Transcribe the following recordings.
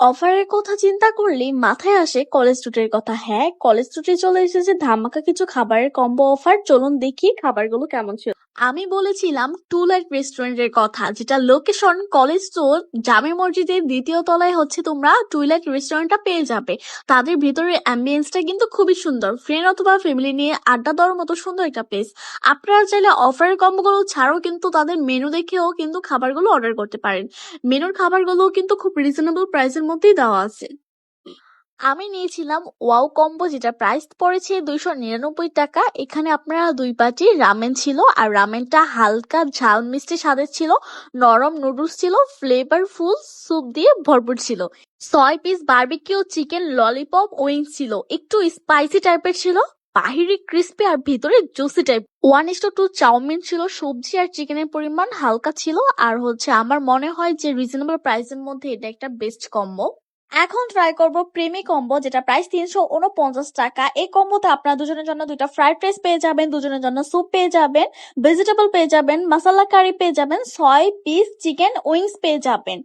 অফারের কথা চিন্তা করলেই মাথায় আসে কলেজ স্ট্রিটের কথা। হ্যাঁ, কলেজ স্ট্রিটে চলে এসেছে ধামাকা কিছু খাবারের কম্বো অফার। চলুন দেখি খাবারগুলো কেমন ছিল। আমি বলেছিলাম টু লাইট রেস্টুরেন্টের কথা, যেটা লোকেশন কলেজ রোড জামে মসজিদের দ্বিতীয় তলায় হচ্ছে তোমরা টুইলাইট রেস্টুরেন্টটা পেয়ে যাবে। তাদের ভিতরের অ্যাম্বিয়েন্সটা কিন্তু খুবই সুন্দর। ফ্রেন্ড অথবা ফ্যামিলি নিয়ে আড্ডা দেওয়ার মতো সুন্দর একটা প্লেস। আপনারা চাইলে অফারের কম্বোগুলো ছাড়াও কিন্তু তাদের মেনু দেখেও কিন্তু খাবারগুলো অর্ডার করতে পারেন। মেনুর খাবারগুলোও কিন্তু খুব রিজনেবল প্রাইসের মধ্যেই দেওয়া আছে। আমি নিয়েছিলাম ওয়াও কম্বো, যেটা প্রাইস পড়েছে 299 টাকা। এখানে আপনারা 2 বাটি রামেন ছিল, আর রামেনটা হালকা ঝাল মিষ্টি স্বাদের ছিল। নরম নুডলস ছিল, ফ্লেভারফুল স্যুপ দিয়ে ভরপুর ছিল। 6 piece barbecue chicken lollipop wings ছিল, একটু স্পাইসি টাইপের ছিল। বাহিরে ক্রিস্পি আর ভিতরে জুসি টাইপ। 1:2 চাউমিন ছিল, সবজি আর চিকেনের পরিমাণ হালকা ছিল। আর হচ্ছে আমার মনে হয় যে রিজনেবল প্রাইসের মধ্যে এটা একটা বেস্ট কম্বো। এখন ট্রাই করব প্রেমি কম্বো, যেটা প্রাইস 349 টাকা। এই কম্বোতে আপনারা দুজনের জন্য 2টা ফ্রাইড রাইস পেয়ে যাবেন, দুজনের জন্য স্যুপ পেয়ে যাবেন, ভেজিটেবল পেয়ে যাবেন, মশলা কারি পেয়ে যাবেন, 6 পিস চিকেন উইংস পেয়ে যাবেন।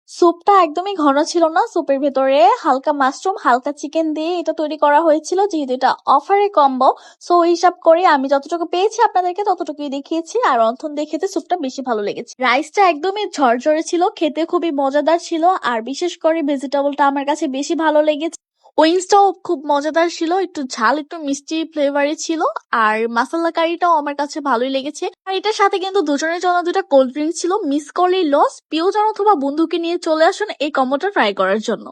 স্যুপটা একদমই ঘন ছিল না, স্যুপের ভেতরে হালকা মাশরুম হালকা চিকেন দিয়ে এটা তৈরি করা হয়েছিল। যেহেতু এটা অফারে কম্বো, সো হিসাব করে আমি যতটুকু পেয়েছি আপনাদেরকে ততটুকুই দেখিয়েছি। আর রন্ধন দেখেতে স্যুপটা বেশি ভালো লেগেছে। রাইসটা একদমই ঝরঝরে ছিল, খেতে খুবই মজাদার ছিল। আর বিশেষ করে ভেজিটেবলটা আমার কাছে বেশি ভালো লেগেছে। উইংসটাও খুব মজাদার ছিল, একটু ঝাল একটু মিষ্টি ফ্লেভারে ছিল। আর মাসালা কারিটাও আমার কাছে ভালোই লেগেছে। আর এটার সাথে কিন্তু দুজনের জন্য 2টা কোল্ড ড্রিঙ্ক ছিল। মিস করলেই লস। প্রিয়জন অথবা বন্ধুকে নিয়ে চলে আসুন এই কম্বোটা ট্রাই করার জন্য।